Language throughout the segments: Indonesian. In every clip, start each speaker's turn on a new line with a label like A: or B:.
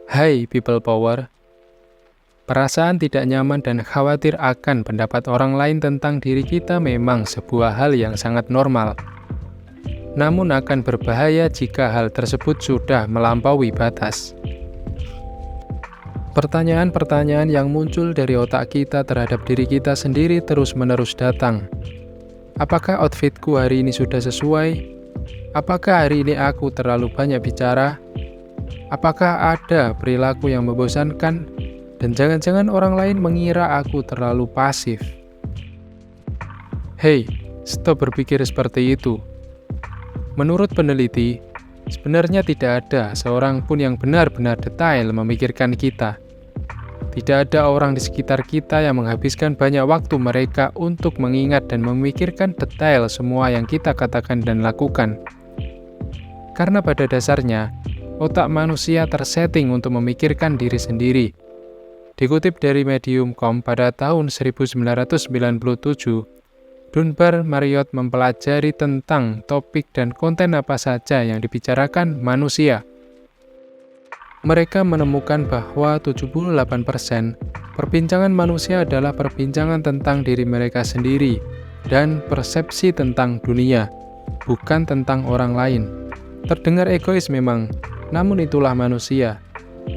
A: Hai people power, perasaan tidak nyaman dan khawatir akan pendapat orang lain tentang diri kita memang sebuah hal yang sangat normal. Namun akan berbahaya jika hal tersebut sudah melampaui batas. Pertanyaan-pertanyaan yang muncul dari otak kita terhadap diri kita sendiri terus-menerus datang. Apakah outfitku hari ini sudah sesuai? Apakah hari ini aku terlalu banyak bicara? Apakah ada perilaku yang membosankan? Dan jangan-jangan orang lain mengira aku terlalu pasif. Hei, stop berpikir seperti itu. Menurut peneliti, sebenarnya tidak ada seorang pun yang benar-benar detail memikirkan kita. Tidak ada orang di sekitar kita yang menghabiskan banyak waktu mereka untuk mengingat dan memikirkan detail semua yang kita katakan dan lakukan. Karena pada dasarnya, otak manusia tersetting untuk memikirkan diri sendiri. Dikutip dari Medium.com pada tahun 1997, Dunbar Marriott mempelajari tentang topik dan konten apa saja yang dibicarakan manusia. Mereka menemukan bahwa 78% perbincangan manusia adalah perbincangan tentang diri mereka sendiri dan persepsi tentang dunia, bukan tentang orang lain. Terdengar egois memang, namun itulah manusia.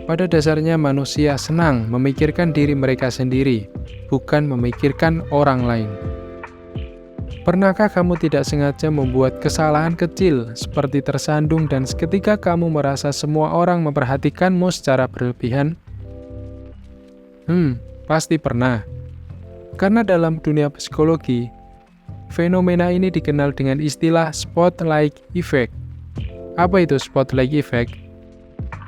A: Pada dasarnya manusia senang memikirkan diri mereka sendiri, bukan memikirkan orang lain. Pernahkah kamu tidak sengaja membuat kesalahan kecil seperti tersandung dan seketika kamu merasa semua orang memperhatikanmu secara berlebihan? Pasti pernah. Karena dalam dunia psikologi, fenomena ini dikenal dengan istilah spotlight effect. Apa itu spotlight effect?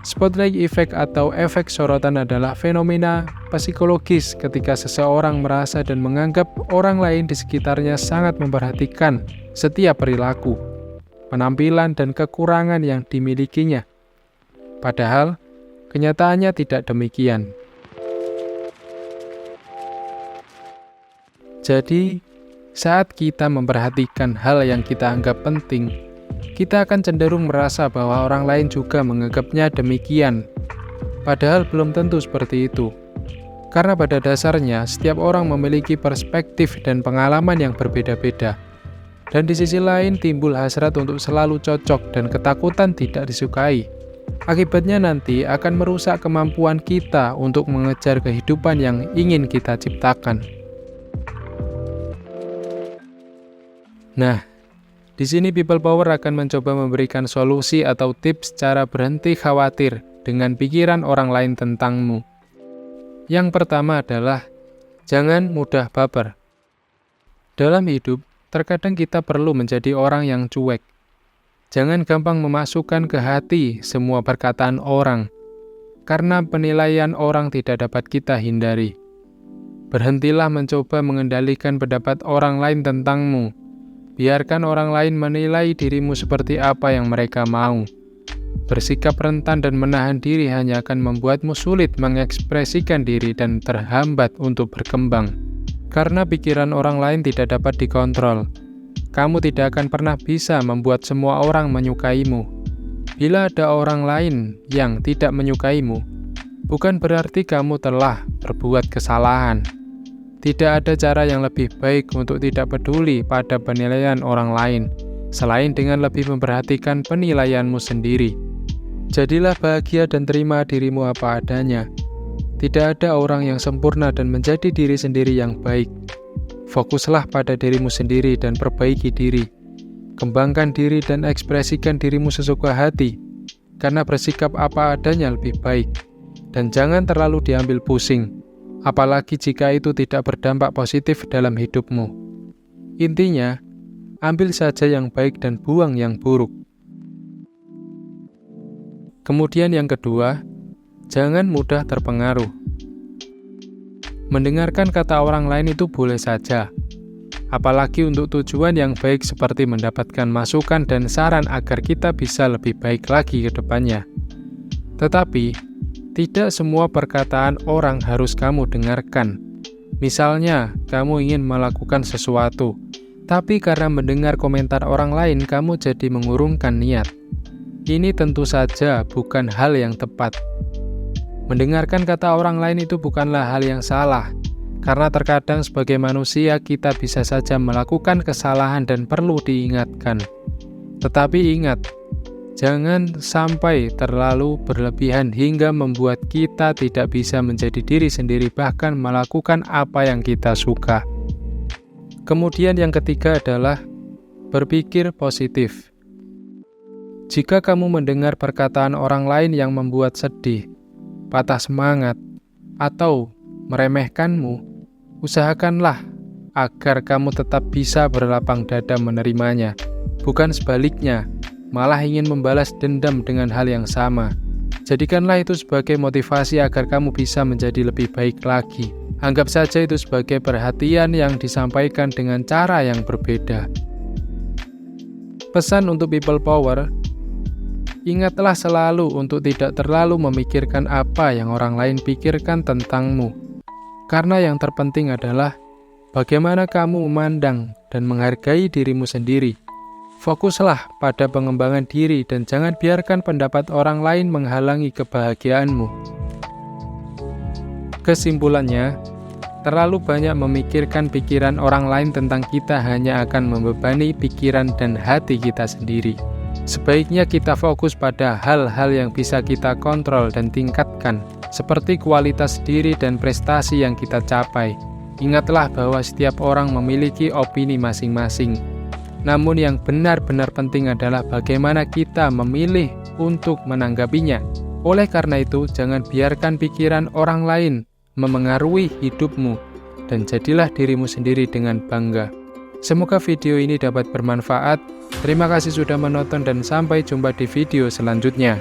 A: Spotlight effect atau efek sorotan adalah fenomena psikologis ketika seseorang merasa dan menganggap orang lain di sekitarnya sangat memperhatikan setiap perilaku, penampilan, dan kekurangan yang dimilikinya. Padahal, kenyataannya tidak demikian. Jadi, saat kita memperhatikan hal yang kita anggap penting, kita akan cenderung merasa bahwa orang lain juga menganggapnya demikian. Padahal belum tentu seperti itu. Karena pada dasarnya, setiap orang memiliki perspektif dan pengalaman yang berbeda-beda. Dan di sisi lain timbul hasrat untuk selalu cocok dan ketakutan tidak disukai. Akibatnya nanti akan merusak kemampuan kita untuk mengejar kehidupan yang ingin kita ciptakan. Nah, di sini People Power akan mencoba memberikan solusi atau tips cara berhenti khawatir dengan pikiran orang lain tentangmu. Yang pertama adalah, jangan mudah baper. Dalam hidup, terkadang kita perlu menjadi orang yang cuek. Jangan gampang memasukkan ke hati semua perkataan orang, karena penilaian orang tidak dapat kita hindari. Berhentilah mencoba mengendalikan pendapat orang lain tentangmu. Biarkan orang lain menilai dirimu seperti apa yang mereka mau. Bersikap rentan dan menahan diri hanya akan membuatmu sulit mengekspresikan diri dan terhambat untuk berkembang. Karena pikiran orang lain tidak dapat dikontrol, kamu tidak akan pernah bisa membuat semua orang menyukaimu. Bila ada orang lain yang tidak menyukaimu, bukan berarti kamu telah berbuat kesalahan. Tidak ada cara yang lebih baik untuk tidak peduli pada penilaian orang lain, selain dengan lebih memperhatikan penilaianmu sendiri. Jadilah bahagia dan terima dirimu apa adanya. Tidak ada orang yang sempurna dan menjadi diri sendiri yang baik. Fokuslah pada dirimu sendiri dan perbaiki diri. Kembangkan diri dan ekspresikan dirimu sesuka hati, karena bersikap apa adanya lebih baik. Dan jangan terlalu diambil pusing, apalagi jika itu tidak berdampak positif dalam hidupmu. Intinya, ambil saja yang baik dan buang yang buruk. Kemudian yang kedua, jangan mudah terpengaruh. Mendengarkan kata orang lain itu boleh saja, apalagi untuk tujuan yang baik seperti mendapatkan masukan dan saran agar kita bisa lebih baik lagi ke depannya. Tetapi, tidak semua perkataan orang harus kamu dengarkan. Misalnya, kamu ingin melakukan sesuatu, tapi karena mendengar komentar orang lain, kamu jadi mengurungkan niat. Ini tentu saja bukan hal yang tepat. Mendengarkan kata orang lain itu bukanlah hal yang salah, karena terkadang sebagai manusia kita bisa saja melakukan kesalahan dan perlu diingatkan. Tetapi ingat, jangan sampai terlalu berlebihan hingga membuat kita tidak bisa menjadi diri sendiri, bahkan melakukan apa yang kita suka. Kemudian yang ketiga adalah berpikir positif. Jika kamu mendengar perkataan orang lain yang membuat sedih, patah semangat, atau meremehkanmu, usahakanlah agar kamu tetap bisa berlapang dada menerimanya, bukan sebaliknya, malah ingin membalas dendam dengan hal yang sama. Jadikanlah itu sebagai motivasi agar kamu bisa menjadi lebih baik lagi. Anggap saja itu sebagai perhatian yang disampaikan dengan cara yang berbeda. Pesan untuk people power, ingatlah selalu untuk tidak terlalu memikirkan apa yang orang lain pikirkan tentangmu. Karena yang terpenting adalah bagaimana kamu memandang dan menghargai dirimu sendiri. Fokuslah pada pengembangan diri dan jangan biarkan pendapat orang lain menghalangi kebahagiaanmu. Kesimpulannya, terlalu banyak memikirkan pikiran orang lain tentang kita hanya akan membebani pikiran dan hati kita sendiri. Sebaiknya kita fokus pada hal-hal yang bisa kita kontrol dan tingkatkan, seperti kualitas diri dan prestasi yang kita capai. Ingatlah bahwa setiap orang memiliki opini masing-masing. Namun yang benar-benar penting adalah bagaimana kita memilih untuk menanggapinya. Oleh karena itu, jangan biarkan pikiran orang lain memengaruhi hidupmu, dan jadilah dirimu sendiri dengan bangga. Semoga video ini dapat bermanfaat. Terima kasih sudah menonton dan sampai jumpa di video selanjutnya.